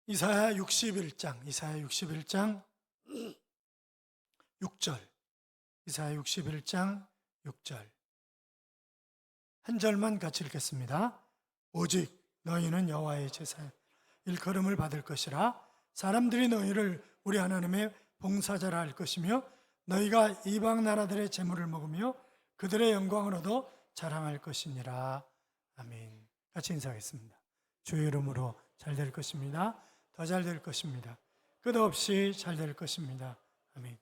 이사야 61장 6절. 이사야 61장 6절. 한 절만 같이 읽겠습니다. 오직 너희는 여호와의 제사의 일컬음을 받을 것이라. 사람들이 너희를 우리 하나님의 봉사자라 할 것이며 너희가 이방 나라들의 재물을 먹으며 그들의 영광을 얻어 자랑할 것이니라. 아멘. 같이 인사하겠습니다. 주의 이름으로 잘 될 것입니다. 더 잘 될 것입니다. 끝없이 잘 될 것입니다. 아멘.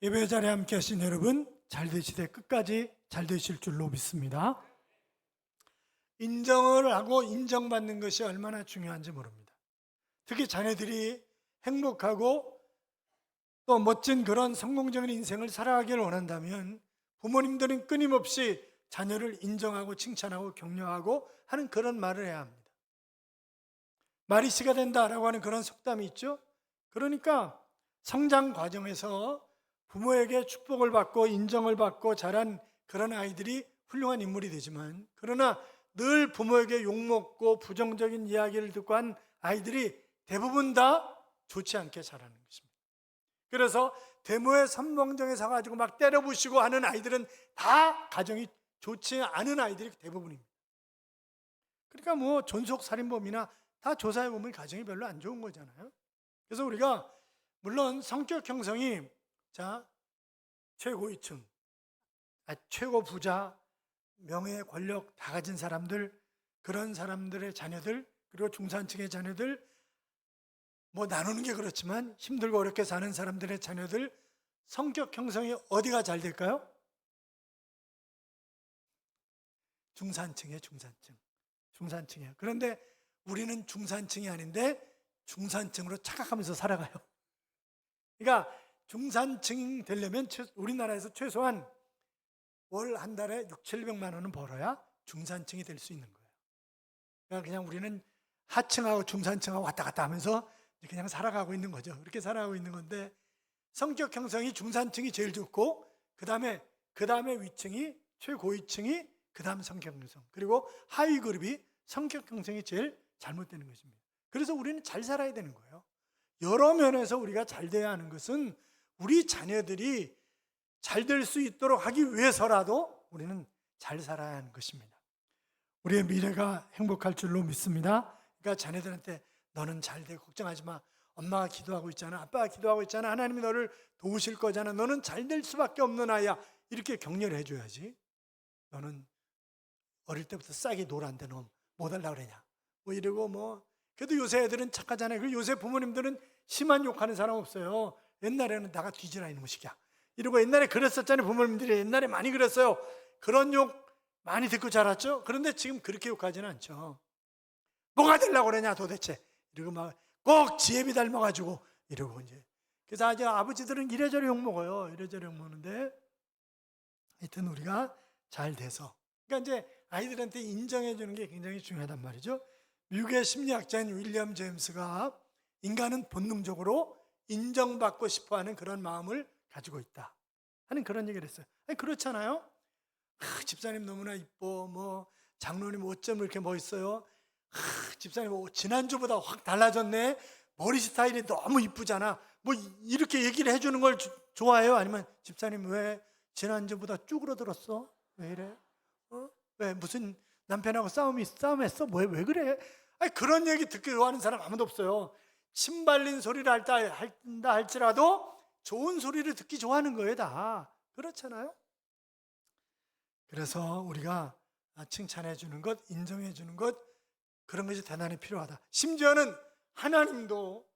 예배 자리에 함께 하신 여러분, 잘 되시되 끝까지 잘 되실 줄로 믿습니다. 인정을 하고 인정받는 것이 얼마나 중요한지 모릅니다. 특히 자녀들이 행복하고 또 멋진 그런 성공적인 인생을 살아가기를 원한다면 부모님들은 끊임없이 자녀를 인정하고 칭찬하고 격려하고 하는 그런 말을 해야 합니다. 말이 씨가 된다라고 하는 그런 속담이 있죠. 그러니까 성장 과정에서 부모에게 축복을 받고 인정을 받고 자란 그런 아이들이 훌륭한 인물이 되지만, 그러나 늘 부모에게 욕먹고 부정적인 이야기를 듣고 한 아이들이 대부분 다 좋지 않게 자라는 것입니다. 그래서 대모의 선봉정에 서가지고 막 때려부시고 하는 아이들은 다 가정이 좋지 않은 아이들이 대부분입니다. 그러니까 뭐 존속살인범이나 다 조사해보면 가정이 별로 안 좋은 거잖아요. 그래서 우리가 물론 성격 형성이 최고위층, 최고 부자, 명예, 권력 다 가진 사람들, 그런 사람들의 자녀들, 그리고 중산층의 자녀들, 뭐 나누는 게 그렇지만 힘들고 어렵게 사는 사람들의 자녀들 성격 형성이 어디가 잘 될까요? 중산층이에요. 중산층이에요. 그런데 우리는 중산층이 아닌데 중산층으로 착각하면서 살아가요. 그러니까 중산층 되려면 우리나라에서 최소한 월 한 달에 600~700만 원은 벌어야 중산층이 될 수 있는 거예요. 그냥 우리는 하층하고 중산층하고 왔다 갔다 하면서 그냥 살아가고 있는 거죠. 그렇게 살아가고 있는 건데, 성격 형성이 중산층이 제일 좋고 그 다음에 위층이 최고위층이, 그 다음 성격 형성, 그리고 하위 그룹이 성격 형성이 제일 잘못되는 것입니다. 그래서 우리는 잘 살아야 되는 거예요. 여러 면에서 우리가 잘 돼야 하는 것은 우리 자녀들이 잘 될 수 있도록 하기 위해서라도 우리는 잘 살아야 하는 것입니다. 우리의 미래가 행복할 줄로 믿습니다. 그러니까 자녀들한테 너는 잘 돼, 걱정하지 마. 엄마가 기도하고 있잖아. 아빠가 기도하고 있잖아. 하나님이 너를 도우실 거잖아. 너는 잘 될 수밖에 없는 아이야. 이렇게 격려를 해줘야지. 너는 어릴 때부터 싸게 놀았는데 너 못 하려고 그러냐. 뭐 이러고 그래도 요새 애들은 착하잖아요. 그리고 요새 부모님들은 심한 욕하는 사람 없어요. 옛날에는 나가 뒤지라 이놈의 새끼야. 이러고 옛날에 그랬었잖아요. 부모님들이 옛날에 많이 그랬어요. 그런 욕 많이 듣고 자랐죠. 그런데 지금 그렇게 욕하지는 않죠. 뭐가 되려고 그러냐 도대체. 이러고 막 꼭 지혜비 닮아가지고 이러고 이제. 그래서 아버지들은 이래저래 욕먹어요. 이래저래 욕먹는데 하여튼 우리가 잘 돼서, 그러니까 이제 아이들한테 인정해 주는 게 굉장히 중요하단 말이죠. 미국의 심리학자인 윌리엄 제임스가 인간은 본능적으로 인정받고 싶어하는 그런 마음을 가지고 있다 하는 그런 얘기를 했어요. 아니, 그렇잖아요. 집사님 너무나 이뻐, 장로님 어쩜 이렇게 멋있어요. 집사님 지난주보다 확 달라졌네. 머리 스타일이 너무 이쁘잖아. 이렇게 얘기를 해주는 걸 좋아해요? 아니면 집사님 왜 지난주보다 쭈그러들었어? 왜 이래? 왜 무슨 남편하고 싸움했어? 왜 그래? 아니, 그런 얘기 듣기 좋아하는 사람 아무도 없어요. 침 발린 소리를 한다 할지라도 좋은 소리를 듣기 좋아하는 거예요, 다. 그렇잖아요. 그래서 우리가 칭찬해 주는 것, 인정해 주는 것, 그런 것이 대단히 필요하다. 심지어는 하나님도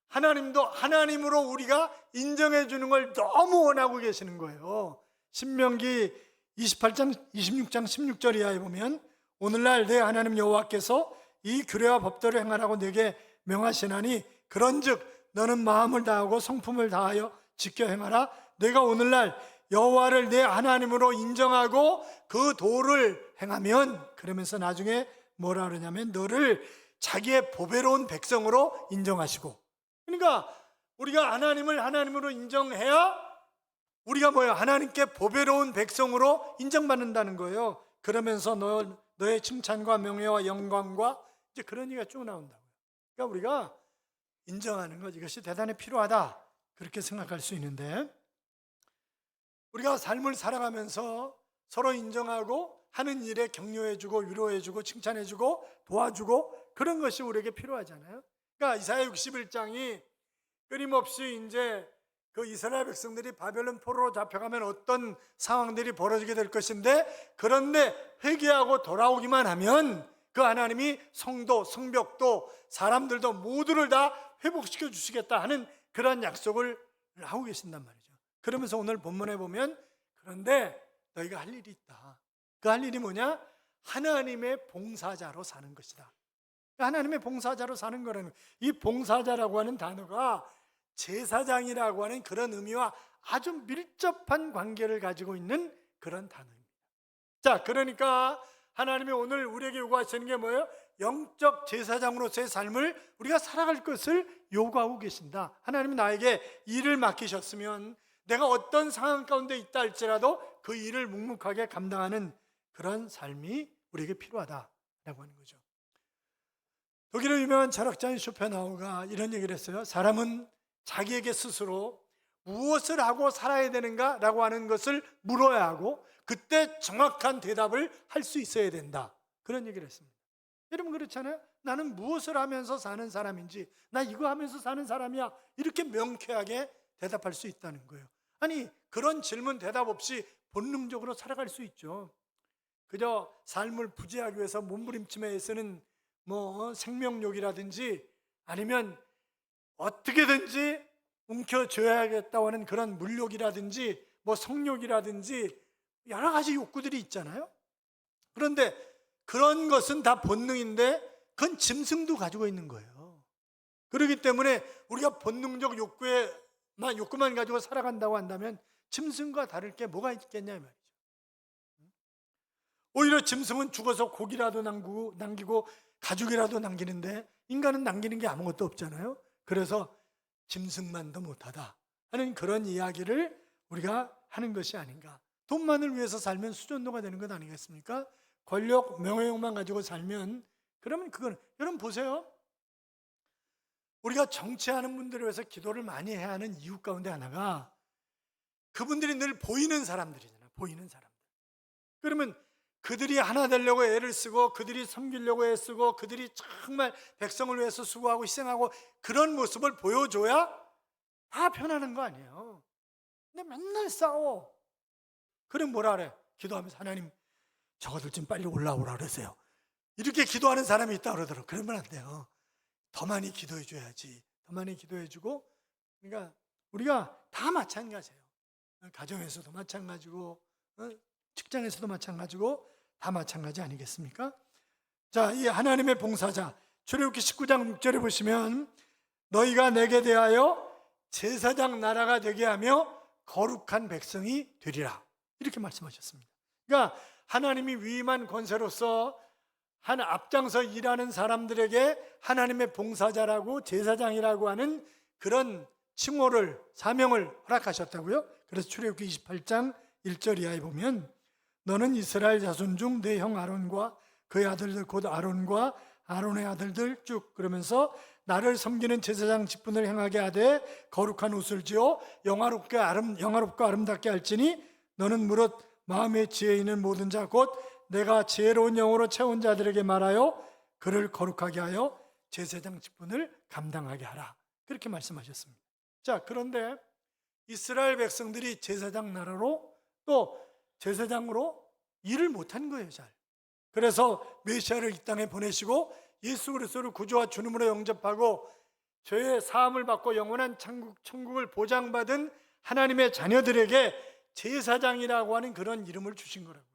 하나님으로 우리가 인정해 주는 걸 너무 원하고 계시는 거예요. 신명기 26장 16절 이하에 보면 오늘날 내 하나님 여호와께서 이 규례와 법도를 행하라고 내게 명하시나니 그런즉 너는 마음을 다하고 성품을 다하여 지켜 행하라. 내가 오늘날 여호와를 내 하나님으로 인정하고 그 도를 행하면, 그러면서 나중에 뭐라 그러냐면 너를 자기의 보배로운 백성으로 인정하시고, 그러니까 우리가 하나님을 하나님으로 인정해야 우리가 하나님께 보배로운 백성으로 인정받는다는 거예요. 그러면서 너의 칭찬과 명예와 영광과 이제 그런 얘기가 쭉 나온다고요. 그러니까 우리가 인정하는 것, 이것이 대단히 필요하다, 그렇게 생각할 수 있는데, 우리가 삶을 살아가면서 서로 인정하고 하는 일에 격려해주고 위로해주고 칭찬해주고 도와주고, 그런 것이 우리에게 필요하잖아요. 그러니까 이사야 61장이 끊임없이 이제 그 이스라엘 백성들이 바벨론 포로로 잡혀가면 어떤 상황들이 벌어지게 될 것인데, 그런데 회개하고 돌아오기만 하면 그 하나님이 성도, 성벽도, 사람들도 모두를 다 회복시켜 주시겠다 하는 그런 약속을 하고 계신단 말이죠. 그러면서 오늘 본문에 보면, 그런데 너희가 할 일이 있다. 그 할 일이 뭐냐? 하나님의 봉사자로 사는 것이다. 하나님의 봉사자로 사는 거라는, 이 봉사자라고 하는 단어가 제사장이라고 하는 그런 의미와 아주 밀접한 관계를 가지고 있는 그런 단어입니다. 자, 그러니까 하나님이 오늘 우리에게 요구하시는 게 뭐예요? 영적 제사장으로서의 삶을 우리가 살아갈 것을 요구하고 계신다. 하나님이 나에게 일을 맡기셨으면 내가 어떤 상황 가운데 있다 할지라도 그 일을 묵묵하게 감당하는 그런 삶이 우리에게 필요하다라고 하는 거죠. 독일의 유명한 철학자인 쇼펜하우가 이런 얘기를 했어요. 사람은 자기에게 스스로 무엇을 하고 살아야 되는가 라고 하는 것을 물어야 하고, 그때 정확한 대답을 할 수 있어야 된다, 그런 얘기를 했습니다. 여러분 그렇잖아요. 나는 무엇을 하면서 사는 사람인지, 나 이거 하면서 사는 사람이야, 이렇게 명쾌하게 대답할 수 있다는 거예요. 아니, 그런 질문 대답 없이 본능적으로 살아갈 수 있죠. 그저 삶을 부재하기 위해서 몸부림치며 애쓰는 생명욕이라든지, 아니면 어떻게든지 움켜쥐어야겠다고 하는 그런 물욕이라든지 성욕이라든지 여러 가지 욕구들이 있잖아요. 그런데 그런 것은 다 본능인데 그건 짐승도 가지고 있는 거예요. 그렇기 때문에 우리가 본능적 욕구만 가지고 살아간다고 한다면 짐승과 다를 게 뭐가 있겠냐 이 말이죠. 오히려 짐승은 죽어서 고기라도 남기고 가죽이라도 남기는데, 인간은 남기는 게 아무것도 없잖아요. 그래서 짐승만도 못하다 하는 그런 이야기를 우리가 하는 것이 아닌가. 돈만을 위해서 살면 수전도가 되는 것 아니겠습니까? 권력, 명예욕만 가지고 살면, 그러면 그건, 여러분 보세요. 우리가 정치하는 분들을 위해서 기도를 많이 해야 하는 이유 가운데 하나가, 그분들이 늘 보이는 사람들이잖아요. 보이는 사람들. 그러면 그들이 하나 되려고 애를 쓰고, 그들이 섬기려고 애쓰고, 그들이 정말 백성을 위해서 수고하고 희생하고, 그런 모습을 보여줘야 다 편하는 거 아니에요. 근데 맨날 싸워. 그럼 뭐라 그래? 기도하면서 하나님 저것들 좀 빨리 올라오라 그러세요. 이렇게 기도하는 사람이 있다 그러더라고요. 그러면 안 돼요. 더 많이 기도해 줘야지. 더 많이 기도해 주고. 그러니까 우리가 다 마찬가지예요. 가정에서도 마찬가지고, 직장에서도 마찬가지고, 다 마찬가지 아니겠습니까? 자, 이 하나님의 봉사자, 출애굽기 19장 6절에 보시면, 너희가 내게 대하여 제사장 나라가 되게 하며 거룩한 백성이 되리라, 이렇게 말씀하셨습니다. 그러니까 하나님이 위임한 권세로서 앞장서 일하는 사람들에게 하나님의 봉사자라고, 제사장이라고 하는 그런 칭호를, 사명을 허락하셨다고요. 그래서 출애굽기 28장 1절 이하에 보면, 너는 이스라엘 자손 중 내 형 아론과 그의 아들들 곧 아론과 아론의 아들들 쭉 그러면서 나를 섬기는 제사장 직분을 행하게 하되 거룩한 옷을 지어 영화롭고 아름답게 할지니, 너는 무릇 마음에 지혜 있는 모든 자 곧 내가 지혜로운 영으로 채운 자들에게 말하여 그를 거룩하게 하여 제사장 직분을 감당하게 하라, 그렇게 말씀하셨습니다. 자, 그런데 이스라엘 백성들이 제사장 나라로, 또 제사장으로 일을 못한 거예요, 잘. 그래서 메시아를 이 땅에 보내시고 예수 그리스도를 구주와 주님으로 영접하고 죄의 사함을 받고 영원한 천국을 보장받은 하나님의 자녀들에게 제사장이라고 하는 그런 이름을 주신 거라고요.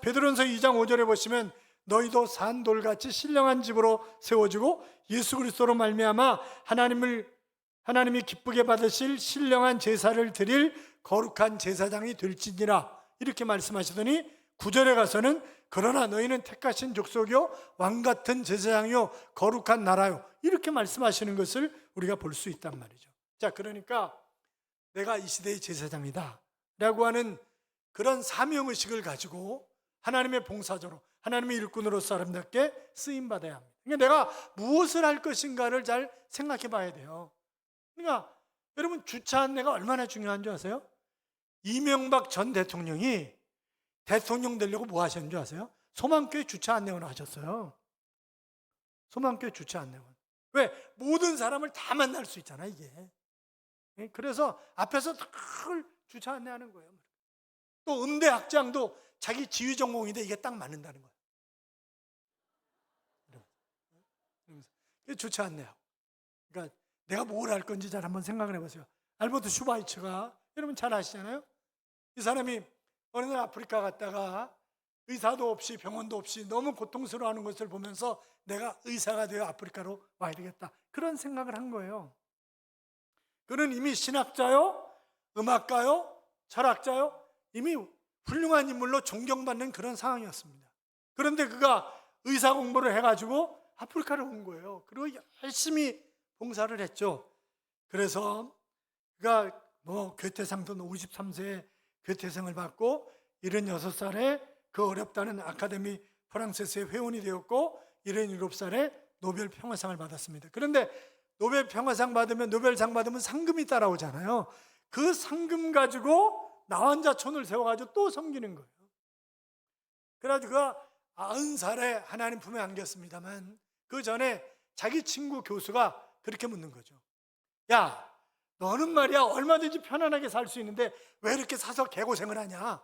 베드로전서 2장 5절에 보시면, 너희도 산돌같이 신령한 집으로 세워지고 예수 그리스도로 말미암아 하나님이 기쁘게 받으실 신령한 제사를 드릴 거룩한 제사장이 될지니라, 이렇게 말씀하시더니 9절에 가서는 그러나 너희는 택하신 족속이요 왕같은 제사장이요 거룩한 나라요, 이렇게 말씀하시는 것을 우리가 볼 수 있단 말이죠. 자, 그러니까 내가 이 시대의 제사장이다 라고 하는 그런 사명의식을 가지고 하나님의 봉사자로, 하나님의 일꾼으로서 아름답게 쓰임받아야 합니다. 그러니까 내가 무엇을 할 것인가를 잘 생각해 봐야 돼요. 그러니까 여러분, 주차 안내가 얼마나 중요한 줄 아세요? 이명박 전 대통령이 대통령 되려고 뭐 하셨는 줄 아세요? 소망교회 주차 안내원을 하셨어요. 소망교회 주차 안내원. 왜? 모든 사람을 다 만날 수 있잖아, 이게. 그래서 앞에서 늘 주차 안내하는 거예요. 또 음대 학장도 자기 지휘 전공인데 이게 딱 맞는다는 거예요. 주차 안내하고. 그러니까 내가 뭘 할 건지 잘 한번 생각을 해보세요. 알버트 슈바이처가 여러분 잘 아시잖아요. 이 사람이 어느 날 아프리카 갔다가 의사도 없이 병원도 없이 너무 고통스러워하는 것을 보면서 내가 의사가 되어 아프리카로 와야 되겠다, 그런 생각을 한 거예요. 그는 이미 신학자요, 음악가요, 철학자요, 이미 훌륭한 인물로 존경받는 그런 상황이었습니다. 그런데 그가 의사 공부를 해가지고 아프리카로 온 거예요. 그리고 열심히 봉사를 했죠. 그래서 그가 괴테상도 53세에 괴테상을 받고 76살에 그 어렵다는 아카데미 프랑세스의 회원이 되었고 77살에 노벨 평화상을 받았습니다. 그런데 노벨 평화상 받으면, 노벨상 받으면 상금이 따라오잖아요. 그 상금 가지고 나 혼자 촌을 세워가지고 또 섬기는 거예요. 그래가지고 그가 90살에 하나님 품에 안겼습니다만 그 전에 자기 친구 교수가 그렇게 묻는 거죠. 야, 너는 말이야 얼마든지 편안하게 살 수 있는데 왜 이렇게 사서 개고생을 하냐?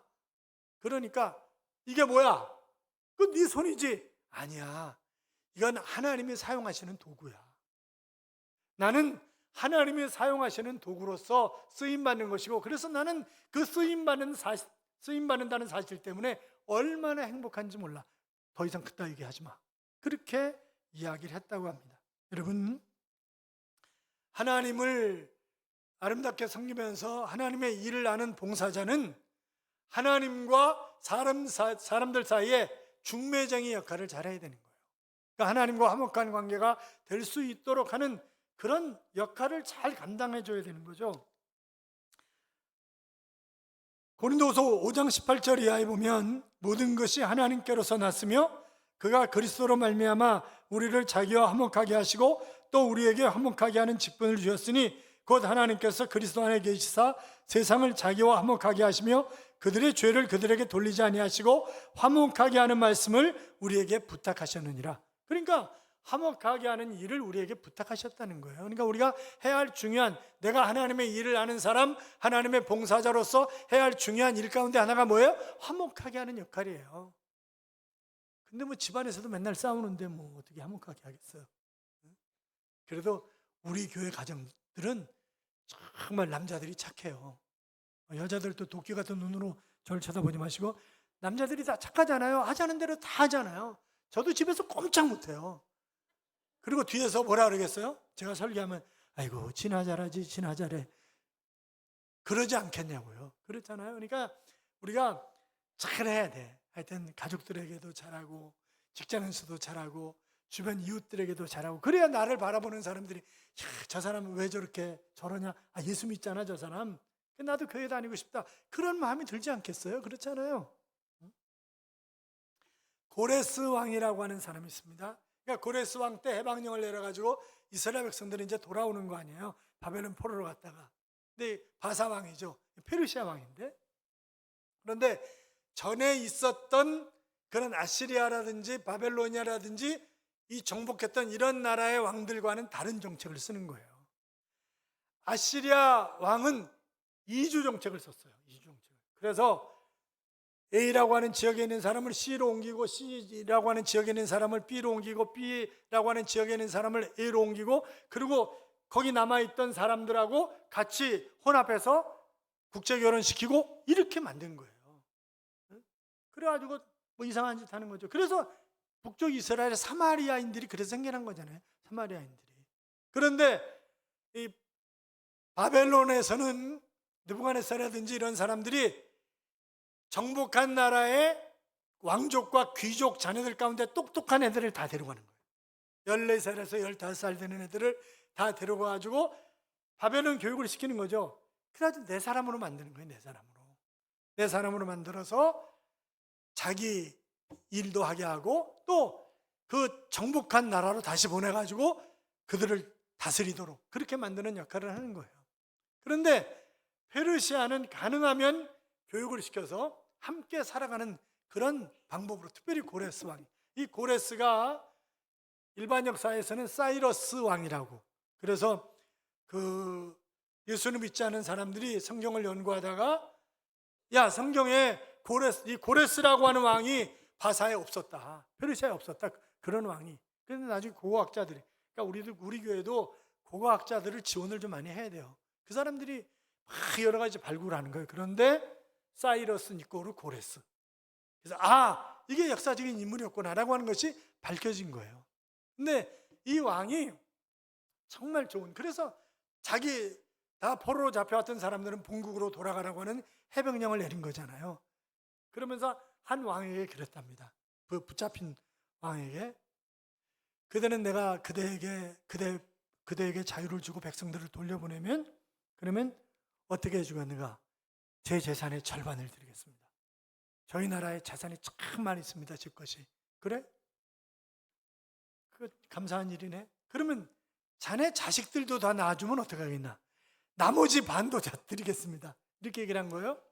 그러니까 이게 뭐야? 그건 네 손이지. 아니야, 이건 하나님이 사용하시는 도구야. 나는 하나님이 사용하시는 도구로서 쓰임받는 것이고, 그래서 나는 그 쓰임받는다는 사실 때문에 얼마나 행복한지 몰라. 더 이상 그따위 얘기하지 마. 그렇게 이야기를 했다고 합니다. 여러분, 하나님을 아름답게 섬기면서 하나님의 일을 아는 봉사자는 하나님과 사람들 사이에 중매쟁이 역할을 잘해야 되는 거예요. 그러니까 하나님과 화목한 관계가 될 수 있도록 하는 그런 역할을 잘 감당해 줘야 되는 거죠. 고린도후서 5장 18절 이하에 보면 모든 것이 하나님께로서 났으며 그가 그리스도로 말미암아 우리를 자기와 화목하게 하시고 또 우리에게 화목하게 하는 직분을 주셨으니 곧 하나님께서 그리스도 안에 계시사 세상을 자기와 화목하게 하시며 그들의 죄를 그들에게 돌리지 아니하시고 화목하게 하는 말씀을 우리에게 부탁하셨느니라. 그러니까 화목하게 하는 일을 우리에게 부탁하셨다는 거예요. 그러니까 우리가 해야 할 중요한, 내가 하나님의 일을 아는 사람, 하나님의 봉사자로서 해야 할 중요한 일 가운데 하나가 뭐예요? 화목하게 하는 역할이에요. 근데 뭐 집안에서도 맨날 싸우는데 뭐 어떻게 화목하게 하겠어요? 그래도 우리 교회 가정들은 정말 남자들이 착해요. 여자들도 도끼 같은 눈으로 저를 쳐다보지 마시고, 남자들이 다 착하잖아요. 하자는 대로 다 하잖아요. 저도 집에서 꼼짝 못해요. 그리고 뒤에서 뭐라 그러겠어요? 제가 설교하면 아이고 진아 잘하지, 진아 잘해, 그러지 않겠냐고요. 그렇잖아요. 그러니까 우리가 잘해야 돼. 하여튼 가족들에게도 잘하고 직장에서도 잘하고 주변 이웃들에게도 잘하고, 그래야 나를 바라보는 사람들이 야, 저 사람은 왜 저렇게 저러냐, 아, 예수 믿잖아 저 사람, 나도 교회 다니고 싶다, 그런 마음이 들지 않겠어요? 그렇잖아요. 고레스 왕이라고 하는 사람이 있습니다. 그러니까 고레스 왕 때 해방령을 내려가지고 이스라엘 백성들이 이제 돌아오는 거 아니에요. 바벨론 포로로 갔다가. 근데 바사 왕이죠. 페르시아 왕인데. 그런데 전에 있었던 그런 아시리아라든지 바벨로니아라든지 이 정복했던 이런 나라의 왕들과는 다른 정책을 쓰는 거예요. 아시리아 왕은 이주 정책을 썼어요. 이주 정책을. 그래서 A라고 하는 지역에 있는 사람을 C로 옮기고, C라고 하는 지역에 있는 사람을 B로 옮기고, B라고 하는 지역에 있는 사람을 A로 옮기고, 그리고 거기 남아있던 사람들하고 같이 혼합해서 국제결혼시키고 이렇게 만든 거예요. 그래가지고 뭐 이상한 짓 하는 거죠. 그래서 북쪽 이스라엘의 사마리아인들이 그래서 생겨난 거잖아요. 사마리아인들이. 그런데 이 바벨론에서는 느부갓네살이라든지 이런 사람들이 정복한 나라의 왕족과 귀족 자녀들 가운데 똑똑한 애들을 다 데려가는 거예요. 14살에서 15살 되는 애들을 다 데려가가지고 바벨론 교육을 시키는 거죠. 그래가지고 내 사람으로 만드는 거예요. 내 사람으로 만들어서 자기 일도 하게 하고 또 그 정복한 나라로 다시 보내가지고 그들을 다스리도록 그렇게 만드는 역할을 하는 거예요. 그런데 페르시아는 가능하면 교육을 시켜서 함께 살아가는 그런 방법으로, 특별히 고레스 왕, 이 고레스가 일반 역사에서는 사이러스 왕이라고, 그래서 그 예수를 믿지 않은 사람들이 성경을 연구하다가 야, 성경에 이 고레스라고 하는 왕이 바사에 없었다, 페르시아에 없었다, 그런 왕이. 그런데 나중에 고고학자들이, 그러니까 우리 교회도 고고학자들을 지원을 좀 많이 해야 돼요. 그 사람들이 막 여러 가지 발굴하는 거예요. 그런데 사이러스 니꼬르 고레스, 그래서 이게 역사적인 인물이었구나라고 하는 것이 밝혀진 거예요. 근데 이 왕이 정말 좋은, 그래서 자기 다 포로로 잡혀왔던 사람들은 본국으로 돌아가라고 하는 해병령을 내린 거잖아요. 그러면서 한 왕에게 그랬답니다. 그 붙잡힌 왕에게, 그대는 내가 그대에게 자유를 주고 백성들을 돌려보내면, 그러면 어떻게 해주겠는가? 제 재산의 절반을 드리겠습니다. 저희 나라에 재산이 참 많이 있습니다, 집 것이. 그래? 그 감사한 일이네. 그러면 자네 자식들도 다 낳아주면 어떻게 하겠나? 나머지 반도 드리겠습니다. 이렇게 얘기를 한 거예요.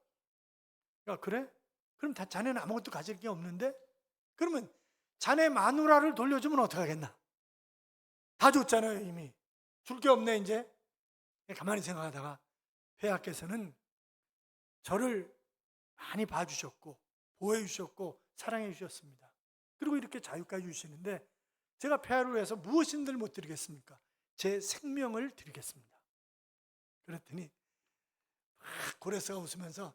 그래? 그럼 다 자네는 아무것도 가질 게 없는데? 그러면 자네 마누라를 돌려주면 어떻게 하겠나? 다 줬잖아요, 이미. 줄 게 없네, 이제. 가만히 생각하다가 폐하께서는 저를 많이 봐주셨고 보호해 주셨고 사랑해 주셨습니다. 그리고 이렇게 자유까지 주시는데 제가 폐하를 위해서 무엇인들 못 드리겠습니까? 제 생명을 드리겠습니다. 그랬더니 고레스가 웃으면서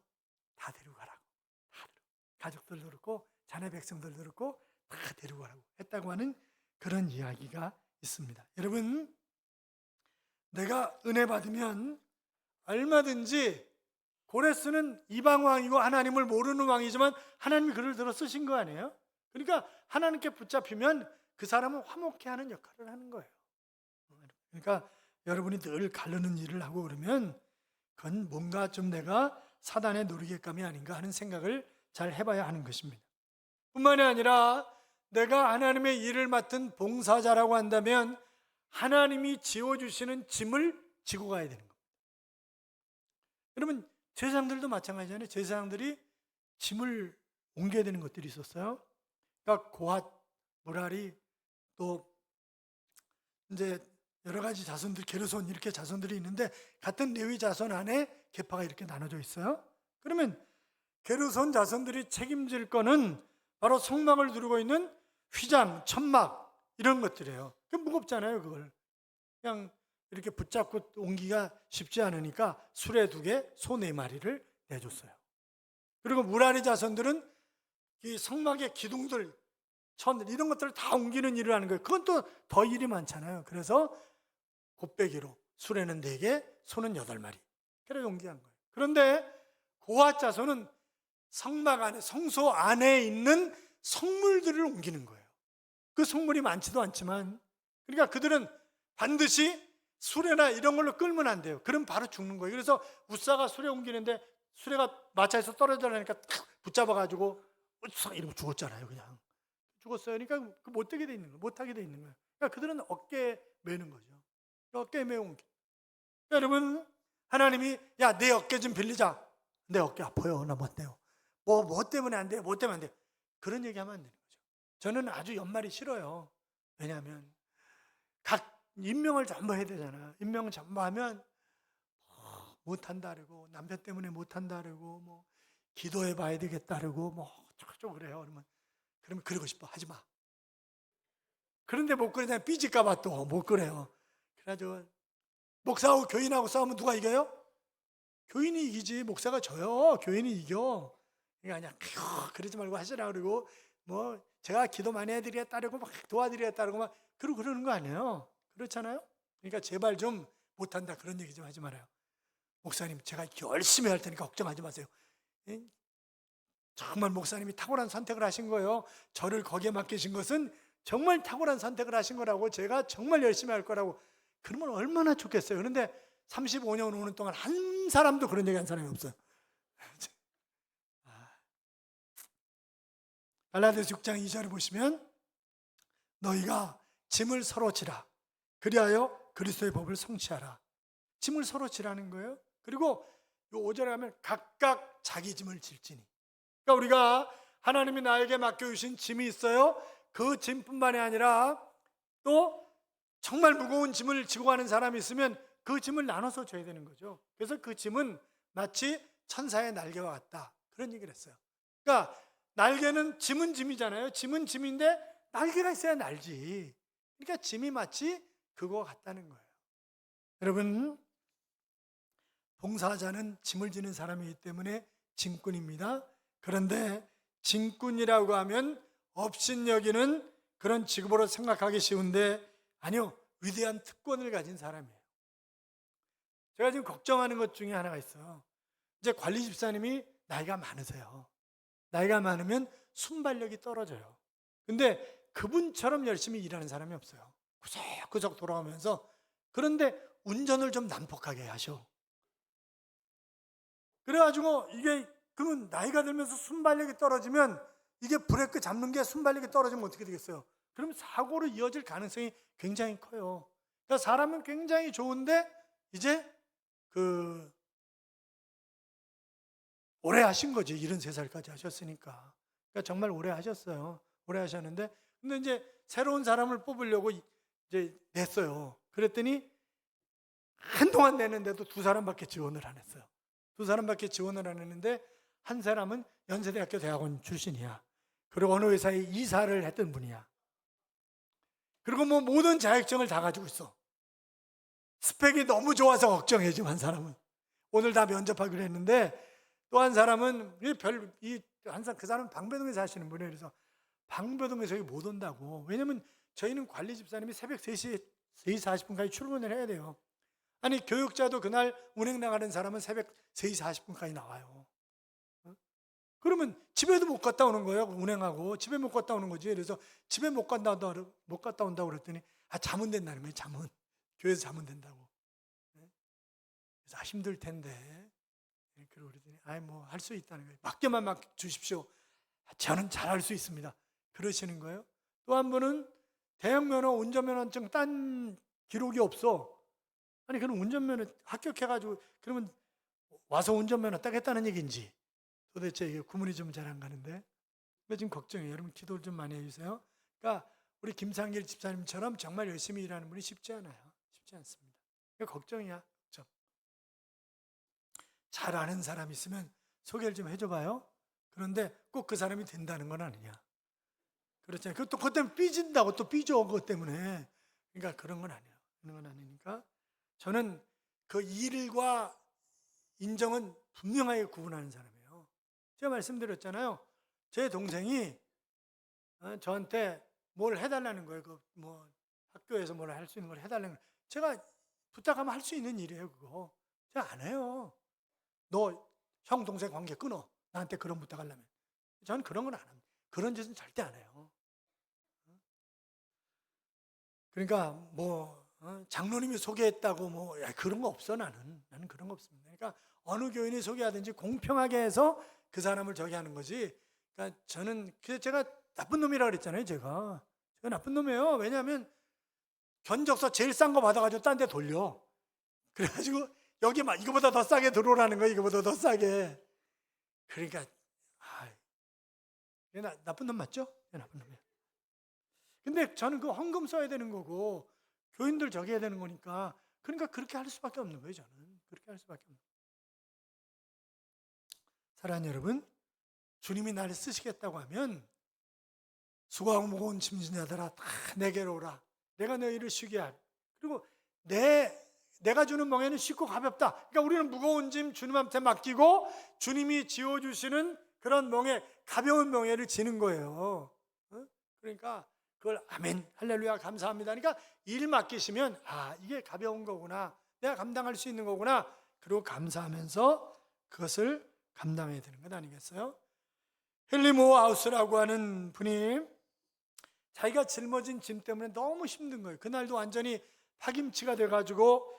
다 데리고 가라고, 가족들도 그렇고 자네 백성들도 그렇고 다 데리고 가라고 했다고 하는 그런 이야기가 있습니다. 여러분, 내가 은혜 받으면 얼마든지, 고레스는 이방 왕이고 하나님을 모르는 왕이지만 하나님이 그를 들어 쓰신 거 아니에요? 그러니까 하나님께 붙잡히면 그 사람은 화목해 하는 역할을 하는 거예요. 그러니까 여러분이 늘 가르는 일을 하고 그러면 그건 뭔가 좀 내가 사단의 놀이개감이 아닌가 하는 생각을 잘 해봐야 하는 것입니다. 뿐만이 아니라 내가 하나님의 일을 맡은 봉사자라고 한다면 하나님이 지어주시는 짐을 지고 가야 되는 겁니다. 여러분, 제사장들도 마찬가지잖아요. 제사장들이 짐을 옮겨야 되는 것들이 있었어요. 그러니까 고핫, 무라리, 또 이제 여러 가지 자손들, 게르손 이렇게 자손들이 있는데 같은 레위 자손 안에 계파가 이렇게 나눠져 있어요. 그러면 게르손 자손들이 책임질 거는 바로 성막을 두르고 있는 휘장, 천막 이런 것들이에요. 그 무겁잖아요. 그걸 그냥 이렇게 붙잡고 옮기기가 쉽지 않으니까 수레 2개, 소 4마리를 내줬어요. 그리고 무라리 자손들은 이 성막의 기둥들, 천 이런 것들을 다 옮기는 일을 하는 거예요. 그건 또 더 일이 많잖아요. 그래서 곱배기로 수레는 4개, 소는 8마리 그래 옮기한 거예요. 그런데 고핫 자손은 성막 안에, 성소 안에 있는 성물들을 옮기는 거예요. 그 성물이 많지도 않지만, 그러니까 그들은 반드시 수레나 이런 걸로 끌면 안 돼요. 그럼 바로 죽는 거예요. 그래서 웃사가 수레 옮기는데 수레가 마차에서 떨어지려니까 붙잡아가지고 이러고 죽었잖아요. 그냥 죽었어요. 그러니까 못하게 돼 있는 거예요. 못하게 돼 있는 거예요. 그러니까 그들은 어깨에 매는 거죠. 어깨에 매어 옮겨. 그러니까 여러분, 하나님이 야, 내 어깨 좀 빌리자. 내 어깨 아파요. 나 못해요. 뭐 때문에 안 돼요? 뭐 때문에 안 돼요? 그런 얘기하면 안 되는 거죠. 저는 아주 연말이 싫어요. 왜냐하면 각 임명을 전부 해야 되잖아. 임명을 전부 하면 못한다 그러고, 남편 때문에 못한다 그러고, 뭐 기도해 봐야 되겠다 그러고, 뭐 어쩌고 그래요. 그러면 그러고 싶어. 하지 마. 그런데 못 그러냐, 삐질까 봐 또 못 그래요. 그래가지고 목사하고 교인하고 싸우면 누가 이겨요? 교인이 이기지. 목사가 져요. 교인이 이겨. 그러니까 그냥 그러지 말고 하시라 그러고, 뭐 제가 기도 많이 해드리겠다 그러고 막 도와드리겠다 그러고 막 그러는 거 아니에요. 그렇잖아요. 그러니까 제발 좀 못한다 그런 얘기 좀 하지 말아요. 목사님, 제가 열심히 할 테니까 걱정하지 마세요. 정말 목사님이 탁월한 선택을 하신 거예요. 저를 거기에 맡기신 것은 정말 탁월한 선택을 하신 거라고, 제가 정말 열심히 할 거라고. 그러면 얼마나 좋겠어요. 그런데 35년 오는 동안 한 사람도 그런 얘기 한 사람이 없어요. 갈라디아서 6장 2절을 보시면 너희가 짐을 서로 지라. 그리하여 그리스도의 법을 성취하라. 짐을 서로 지라는 거예요. 그리고 요 5절에 하면 각각 자기 짐을 질지니. 그러니까 우리가 하나님이 나에게 맡겨주신 짐이 있어요. 그 짐뿐만이 아니라 또 정말 무거운 짐을 지고 가는 사람이 있으면 그 짐을 나눠서 줘야 되는 거죠. 그래서 그 짐은 마치 천사의 날개와 같다, 그런 얘기를 했어요. 그러니까 날개는 짐은 짐이잖아요. 짐은 짐인데 날개가 있어야 날지. 그러니까 짐이 마치 그거와 같다는 거예요. 여러분, 봉사자는 짐을 지는 사람이기 때문에 짐꾼입니다. 그런데 짐꾼이라고 하면 업신여기는 그런 직업으로 생각하기 쉬운데 아니요, 위대한 특권을 가진 사람이에요. 제가 지금 걱정하는 것 중에 하나가 있어요. 이제 관리 집사님이 나이가 많으세요. 나이가 많으면 순발력이 떨어져요. 근데 그분처럼 열심히 일하는 사람이 없어요. 구석구석 돌아가면서. 그런데 운전을 좀 난폭하게 하셔. 그래가지고 이게 그러면 나이가 들면서 순발력이 떨어지면 이게 브레이크 잡는 게 순발력이 떨어지면 어떻게 되겠어요? 그럼 사고로 이어질 가능성이 굉장히 커요. 그러니까 사람은 굉장히 좋은데 이제 오래 하신 거지. 73살까지 하셨으니까. 그러니까 정말 오래 하셨어요. 오래 하셨는데 근데 이제 새로운 사람을 뽑으려고 이제 냈어요. 그랬더니 한동안 냈는데도 2사람밖에 지원을 안 했어요. 2사람밖에 지원을 안 했는데 한 사람은 연세대학교 대학원 출신이야. 그리고 어느 회사에 이사를 했던 분이야. 그리고 뭐 모든 자격증을 다 가지고 있어. 스펙이 너무 좋아서 걱정해, 지금 한 사람은. 오늘 다 면접하기로 했는데 또 한 사람은 항상 그 사람은 방배동에 사시는 분이에요. 그래서 방배동에서 여기 못 온다고. 왜냐면 저희는 관리 집사님이 새벽 3시 40분까지 출근을 해야 돼요. 아니 교육자도 그날 운행 나가는 사람은 새벽 3시 40분까지 나와요. 그러면 집에도 못 갔다 오는 거예요. 운행하고 집에 못 갔다 오는 거지. 그래서 집에 못 갔다 온다고 그랬더니 자문 된다는 거예요. 자문. 교회에서 자문 된다고. 그래서 힘들 텐데. 그러고 그러더니 뭐 할 수 있다는 거예요. 맡겨만 주십시오. 저는 잘할 수 있습니다. 그러시는 거예요. 또 한 분은 대형면허 운전면허증 딴 기록이 없어. 아니 그럼 운전면허 합격해가지고 그러면 와서 운전면허 따겠다는 얘기인지 도대체 이게 구분이 좀 잘 안 가는데. 근데 지금 걱정이에요. 여러분 기도를 좀 많이 해주세요. 그러니까 우리 김상길 집사님처럼 정말 열심히 일하는 분이 쉽지 않아요. 쉽지 않습니다. 그러니까 걱정이야. 걱정. 잘 아는 사람 있으면 소개를 좀 해줘봐요. 그런데 꼭 그 사람이 된다는 건 아니냐. 그렇잖아요. 그것 때문에 삐진다고 또 삐져, 그것 때문에. 그러니까 그런 건 아니에요. 그런 건 아니니까 저는 그 일과 인정은 분명하게 구분하는 사람이에요. 제가 말씀드렸잖아요. 제 동생이 저한테 뭘 해달라는 거예요. 학교에서 뭘 할 수 있는 걸 해달라는 거예요. 제가 부탁하면 할 수 있는 일이에요, 그거. 제가 안 해요. 너 형, 동생 관계 끊어. 나한테 그런 부탁하려면. 저는 그런 건 안 합니다. 그런 짓은 절대 안 해요. 그러니까 장로님이 소개했다고 그런 거 없어. 나는 그런 거 없습니다. 그러니까 어느 교인이 소개하든지 공평하게 해서 그 사람을 저기 하는 거지. 그러니까 저는 제가 나쁜 놈이라고 그랬잖아요. 제가 나쁜 놈이에요. 왜냐하면 견적서 제일 싼 거 받아가지고 딴 데 돌려. 그래가지고 여기 막 이거보다 더 싸게 들어오라는 거예요. 이거보다 더 싸게. 그러니까 나쁜 놈 맞죠? 나쁜 놈이에요. 근데 저는 그 헌금 써야 되는 거고 교인들 저기 해야 되는 거니까 그러니까 그렇게 할 수밖에 없는 거예요. 저는 그렇게 할 수밖에 없는 거예요. 사랑하는 여러분, 주님이 나를 쓰시겠다고 하면 수고하고 무거운 짐진 자들아 다 내게로 오라. 내가 너희를 쉬게 할. 그리고 내가 주는 멍에는 쉽고 가볍다. 그러니까 우리는 무거운 짐 주님한테 맡기고 주님이 지어주시는 그런 멍에, 가벼운 멍에를 지는 거예요. 그러니까 그걸 아멘, 할렐루야, 감사합니다. 그러니까 일 맡기시면 이게 가벼운 거구나. 내가 감당할 수 있는 거구나. 그리고 감사하면서 그것을 감당해야 되는 것 아니겠어요? 헨리 모아하우스라고 하는 분이 자기가 짊어진 짐 때문에 너무 힘든 거예요. 그날도 완전히 파김치가 돼가지고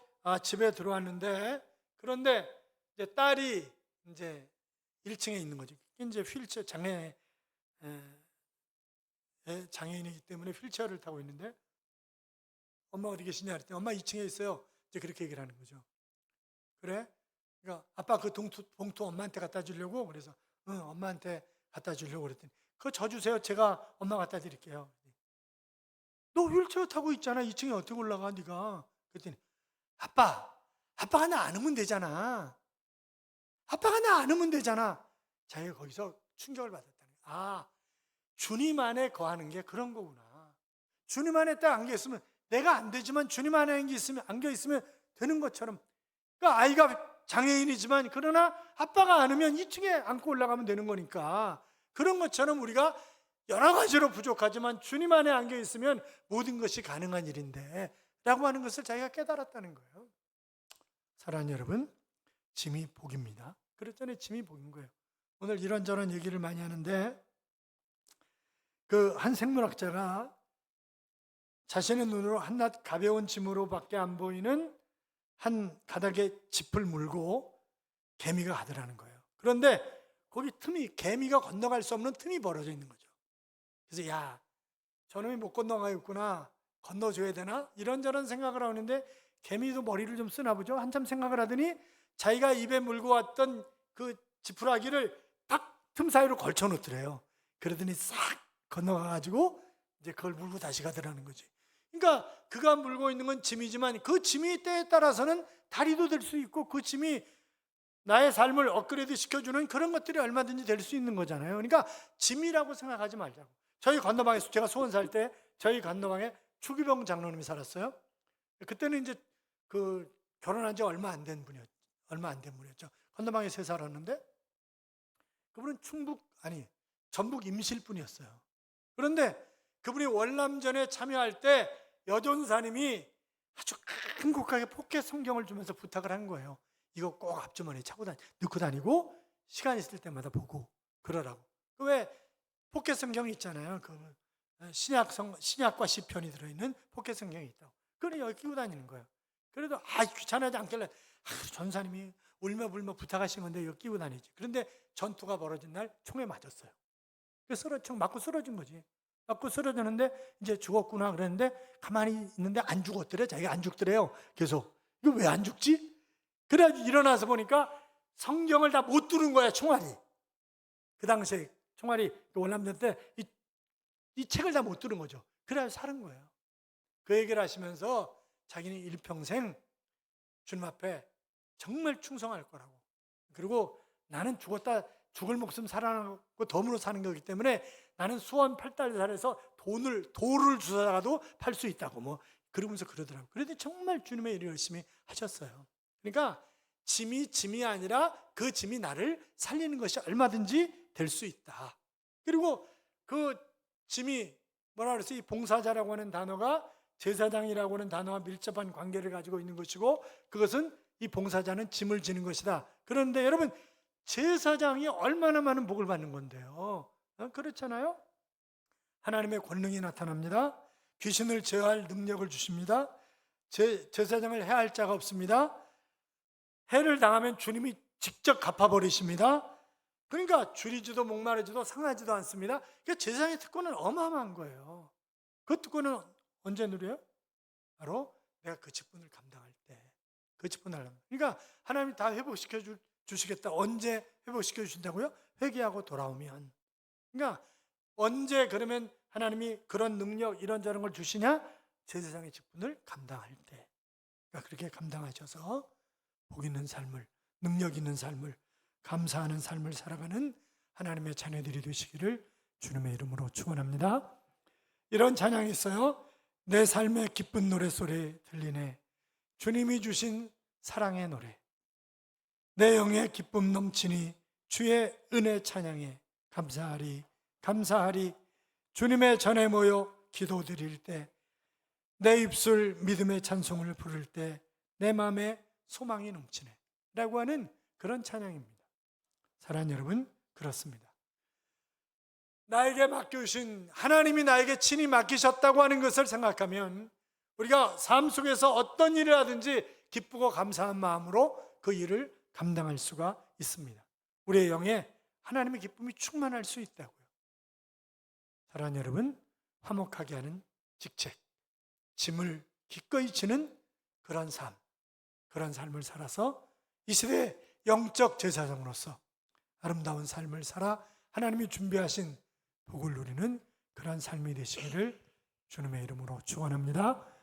집에 들어왔는데, 그런데 이제 딸이 이제 1층에 있는 거죠. 이제 휠체어 장애 장애인이기 때문에 휠체어를 타고 있는데 엄마 어디 계시냐 그랬더니 엄마 2층에 있어요. 이제 그렇게 얘기를 하는 거죠. 그래? 그러니까 아빠 그 봉투 엄마한테 갖다 주려고 그래서 응, 엄마한테 갖다 주려고 그랬더니 그거 저 주세요. 제가 엄마 갖다 드릴게요. 너 휠체어 타고 있잖아. 2층에 어떻게 올라가 네가? 그랬더니 아빠가 나 안으면 되잖아. 아빠가 나 안으면 되잖아. 자기가 거기서 충격을 받았다는 거야. 아, 주님 안에 거하는 게 그런 거구나. 주님 안에 딱 안겨 있으면 내가 안 되지만 주님 안에 안겨 있으면 되는 것처럼. 그러니까 아이가 장애인이지만 그러나 아빠가 안으면 2층에 안고 올라가면 되는 거니까 그런 것처럼 우리가 여러 가지로 부족하지만 주님 안에 안겨 있으면 모든 것이 가능한 일인데 라고 하는 것을 자기가 깨달았다는 거예요. 사랑하는 여러분, 짐이 복입니다. 그랬더니 짐이 복인 거예요. 오늘 이런저런 얘기를 많이 하는데 그 한 생물학자가 자신의 눈으로 한낱 가벼운 짐으로밖에 안 보이는 한 가닥의 짚을 물고 개미가 가더라는 거예요. 그런데 거기 개미가 건너갈 수 없는 틈이 벌어져 있는 거죠. 그래서 야, 저놈이 못 건너가겠구나. 건너줘야 되나? 이런저런 생각을 하는데 개미도 머리를 좀 쓰나 보죠. 한참 생각을 하더니 자기가 입에 물고 왔던 그 지푸라기를 딱 틈 사이로 걸쳐 놓더래요. 그러더니 싹 건너가가지고 이제 그걸 물고 다시 가더라는 거지. 그러니까 그가 물고 있는 건 짐이지만 그 짐이 때에 따라서는 다리도 될 수 있고 그 짐이 나의 삶을 업그레이드 시켜주는 그런 것들이 얼마든지 될 수 있는 거잖아요. 그러니까 짐이라고 생각하지 말자고. 저희 건너방에서 제가 수원 살 때 저희 건너방에 추기병 장로님이 살았어요. 그때는 이제 그 결혼한 지 얼마 안 된 분이었죠. 건너방에 살았는데 그분은 전북 임실 분이었어요. 그런데 그분이 월남전에 참여할 때 여전사님이 아주 간곡하게 포켓 성경을 주면서 부탁을 한 거예요. 이거 꼭 앞주머니에 넣고 다니고 시간 있을 때마다 보고 그러라고. 왜 포켓 성경이 있잖아요. 그 신약과 시편이 들어있는 포켓 성경이 있다고. 그걸 여기 끼고 다니는 거예요. 그래도 귀찮아하지 않길래 전사님이 울며불며 부탁하신 건데 여기 끼고 다니지. 그런데 전투가 벌어진 날 총에 맞았어요. 그래서 총 맞고 쓰러진 거지. 맞고 쓰러졌는데 이제 죽었구나 그랬는데 가만히 있는데 안 죽었더래. 자기가 안 죽더래요. 계속. 이거 왜 안 죽지? 그래가지고 일어나서 보니까 성경을 다 못 두는 거야, 총알이. 그 당시에 총알이 월남전 때 이 책을 다 못 두는 거죠. 그래가지고 사는 거예요. 그 얘기를 하시면서 자기는 일평생 주님 앞에 정말 충성할 거라고. 그리고 나는 죽을 목숨 살아나고 덤으로 사는 거기 때문에 나는 수원 팔달살에서 돌을 주사라도 팔 수 있다고 그러면서 그러더라고요. 그런데 정말 주님의 일을 열심히 하셨어요. 그러니까 짐이 아니라 그 짐이 나를 살리는 것이 얼마든지 될 수 있다. 그리고 그 짐이 뭐라 그랬어요? 이 봉사자라고 하는 단어가 제사장이라고 하는 단어와 밀접한 관계를 가지고 있는 것이고 그것은 이 봉사자는 짐을 지는 것이다. 그런데 여러분 제사장이 얼마나 많은 복을 받는 건데요. 그렇잖아요. 하나님의 권능이 나타납니다. 귀신을 제어할 능력을 주십니다. 제사장을 해할 자가 없습니다. 해를 당하면 주님이 직접 갚아버리십니다. 그러니까 줄이지도 목마르지도 상하지도 않습니다. 그러니까 제사장의 특권은 어마어마한 거예요. 그 특권은 언제 누려요? 바로 내가 그 직분을 감당할 때. 그 직분을 하려면. 그러니까 하나님이 다 회복시켜 주시겠다. 언제 회복시켜 주신다고요? 회개하고 돌아오면. 그러니까 언제 그러면 하나님이 그런 능력 이런저런 걸 주시냐? 제사장의 직분을 감당할 때. 그러니까 그렇게 감당하셔서 복 있는 삶을, 능력 있는 삶을, 감사하는 삶을 살아가는 하나님의 자녀들이 되시기를 주님의 이름으로 축원합니다. 이런 찬양이 있어요. 내 삶의 기쁜 노래소리 들리네. 주님이 주신 사랑의 노래. 내 영의 기쁨 넘치니 주의 은혜 찬양에 감사하리 감사하리. 주님의 전에 모여 기도드릴 때 내 입술 믿음의 찬송을 부를 때 내 마음에 소망이 넘치네 라고 하는 그런 찬양입니다. 사랑하는 여러분, 그렇습니다. 나에게 맡겨주신 하나님이 나에게 친히 맡기셨다고 하는 것을 생각하면 우리가 삶 속에서 어떤 일을 하든지 기쁘고 감사한 마음으로 그 일을 감당할 수가 있습니다. 우리의 영에 하나님의 기쁨이 충만할 수 있다고요. 사랑하는 여러분, 화목하게 하는 직책, 짐을 기꺼이 지는 그런 삶, 그런 삶을 살아서 이 시대의 영적 제사장으로서 아름다운 삶을 살아 하나님이 준비하신 복을 누리는 그런 삶이 되시기를 주님의 이름으로 축원합니다.